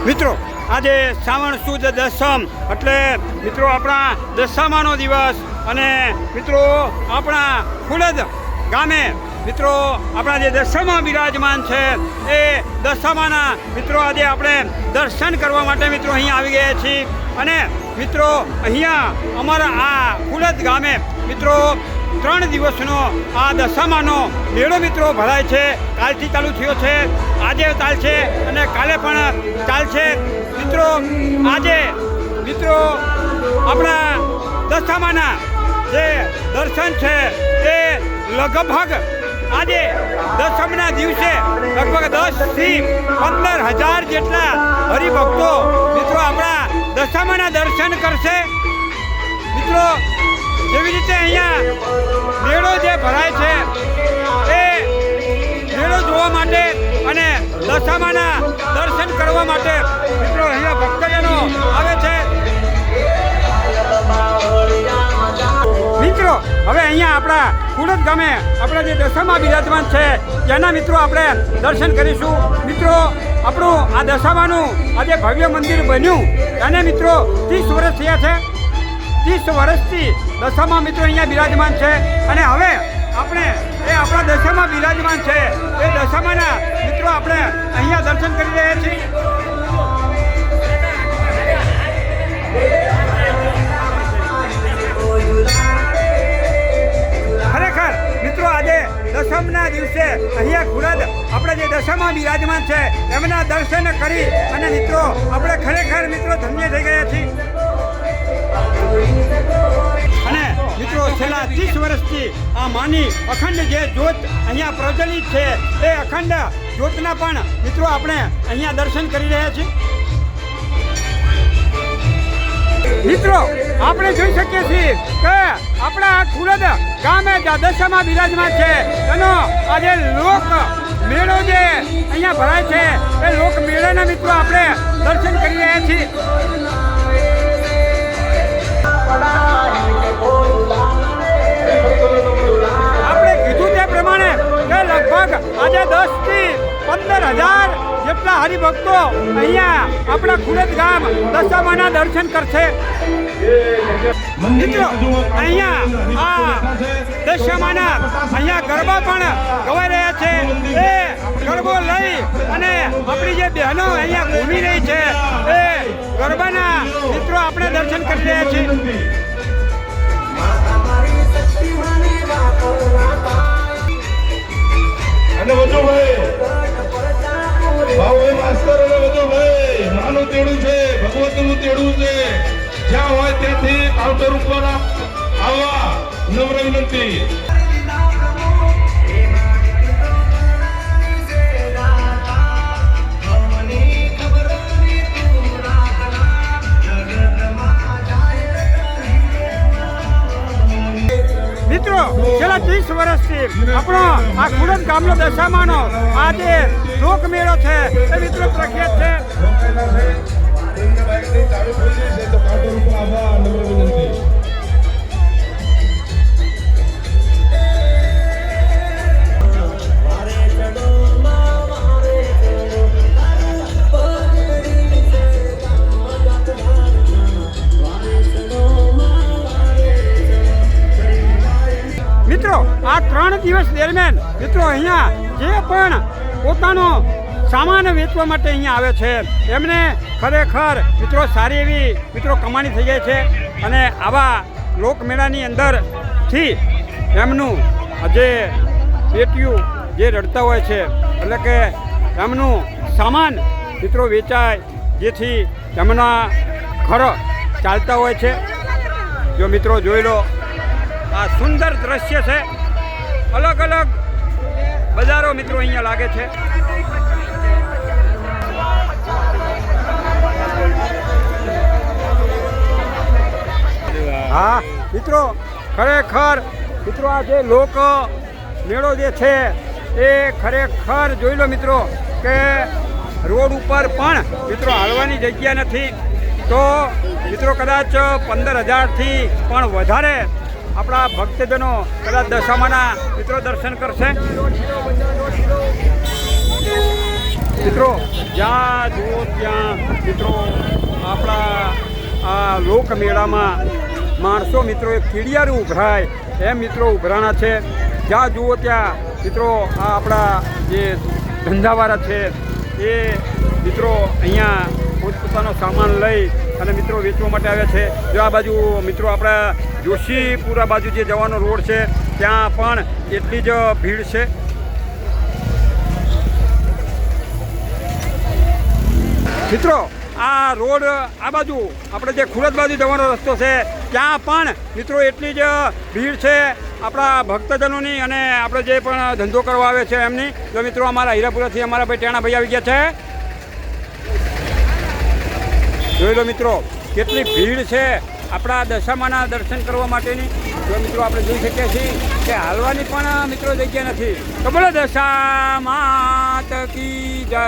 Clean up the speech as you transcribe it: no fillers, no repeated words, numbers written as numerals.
મિત્રો આજે શ્રાવણ સુદ દસમ એટલે મિત્રો આપણા દશામાનો દિવસ અને મિત્રો આપણા ખુલદ ગામે મિત્રો આપણા જે દશામાં બિરાજમાન છે એ દશામાના મિત્રો આજે આપણે દર્શન કરવા માટે મિત્રો અહીંયા આવી ગયા છીએ અને મિત્રો અહીંયા અમારા આ ખુલદ ગામે મિત્રો 3 દિવસનો આ દશામાનો મેળો મિત્રો ભરાય છે. કાલથી ચાલુ થયો છે, આજે ચાલશે અને કાલે પણ ચાલશે. મિત્રો આજે મિત્રો આપણા દશામાના જે દર્શન છે એ લગભગ આજે દસમના દિવસે લગભગ 10 થી 15,000 જેટલા હરિભક્તો મિત્રો આપણા દશામાના દર્શન કરશે. મિત્રો જેવી રીતે અહીંયા મેળો જે ભરાય છે એ મેળો જોવા માટે અને દશામાના દર્શન કરવા માટે મિત્રો અહીંયા ભક્તજનો આવે છે. મિત્રો હવે અહીંયા આપણા ખુલદ ગામે આપણા જે દશામાં બિરાજમાન છે તેના મિત્રો આપણે દર્શન કરીશું. મિત્રો આપણું આ દશામાનું આજે ભવ્ય મંદિર બન્યું અને મિત્રો 30 વર્ષ થયા છે. 30 વર્ષથી દશામાં મિત્રો અહીંયા બિરાજમાન છે અને હવે આપણે એ આપણા દશામાં બિરાજમાન છે એ દશામાના મિત્રો આપણે અહીંયા દર્શન કરી રહ્યા છીએ. ખરેખર મિત્રો આજે દસમના દિવસે અહીંયા ખુલદ આપણે જે દશામાં બિરાજમાન છે એમના દર્શન કરી અને મિત્રો આપણે ખરેખર મિત્રો ધન્ય થઈ ગયા છીએ. અને મિત્રો છેલ્લા 30 વર્ષથી આ માની અખંડ જે જ્યોત અહીંયા પ્રજ્વલિત છે એ અખંડ જ્યોતના પણ મિત્રો આપણે અહીંયા દર્શન કરી રહ્યા છીએ. મિત્રો આપણે જોઈ શકીએ છીએ કે આપણા ખુલદ ગામે દશામાં બિરાજમાન છે એનો આજે લોક મેળો જે અહીંયા ભરાય છે એ લોક મેળાના મિત્રો આપણે દર્શન કરી રહ્યા છીએ. આપણે કીધું તે પ્રમાણે કે લગભગ આજે 10 થી 15,000 જેટલા હરિભક્તો અહીંયા આપણા ખુલદ ગામ દશામાના દર્શન કરશે. મિત્રો અહીંયા આ દશામાના અહીંયા ગરબા પણ ગવાઈ રહ્યા છે. એ ગરબો લઈ અને આપણી જે બહેનો અહીંયા ઘૂમી રહી છે એ ગરબાના મિત્રો આપણે દર્શન કરી રહ્યા છીએ. અને વધુભાઈ ભાવભાઈ માસ્તર અને વધુભાઈ માનું તેડું છે, ભગવતનું તેડું છે. જ્યાં હોય ત્યાંથી કાઉન્ટર ઉપર આવવા નમ્ર વિનંતી. મિત્રો છેલ્લા 30 વર્ષથી આપણો આ ખુલદ ગામનો દશામાનો આ જે લોક મેળો છે એ મિત્રો પ્રખ્યાત છે. મિત્રો આ 3 દિવસ દરમિયાન મિત્રો અહીંયા જે પણ પોતાનો સામાન વેચવા માટે અહીંયા આવે છે એમને ખરેખર મિત્રો સારી એવી મિત્રો કમાણી થઈ જાય છે. અને આવા લોકમેળાની અંદરથી એમનું જે પેટીયું જે રડતા હોય છે એટલે કે એમનું સામાન મિત્રો વેચાય જેથી એમના ઘર ચાલતા હોય છે. જો મિત્રો જોઈ લો આ સુંદર દ્રશ્ય છે. અલગ અલગ બજારો મિત્રો અહીંયા લાગે છે. હા મિત્રો ખરેખર મિત્રો આ જે લોક મેળો જે છે એ ખરેખર જોઈ લો મિત્રો કે રોડ ઉપર પણ મિત્રો હાલવાની જગ્યા નથી. તો મિત્રો કદાચ 15,000થી પણ વધારે આપણા ભક્તજનો કદાચ દશામાના મિત્રો દર્શન કરશે. મિત્રો જ્યાં જુઓ ત્યાં મિત્રો આપણા આ લોકમેળામાં માણસો મિત્રો એક કીડિયારું ઉભરાય એમ મિત્રો ઉભરાણા છે. જ્યાં જુઓ ત્યાં મિત્રો આ આપણા જે ધંધાવાળા છે એ મિત્રો અહીંયા પોતપોતાનો સામાન લઈ અને મિત્રો વેચવા માટે આવ્યા છે. જો આ બાજુ મિત્રો આપણા જોશીપુરા બાજુ જે જવાનો રોડ છે ત્યાં પણ એટલી જ ભીડ છે. મિત્રો આ રોડ આ બાજુ આપણે જે ખુરદ બાજુ જવાનો રસ્તો છે ત્યાં પણ મિત્રો એટલી જ ભીડ છે આપણા ભક્તજનોની અને આપણે જે પણ ધંધો કરવા આવે છે એમની. જો મિત્રો અમારા હીરાપુરાથી અમારા ભાઈ ટેણા ભાઈ આવી ગયા છે. જોઈ લો મિત્રો કેટલી ભીડ છે આપણા દશામાના દર્શન કરવા માટેની. જો મિત્રો આપણે જોઈ શકીએ છીએ કે હાલવાની પણ મિત્રો જગ્યા નથી. તો બોલો દશા માત કી જય.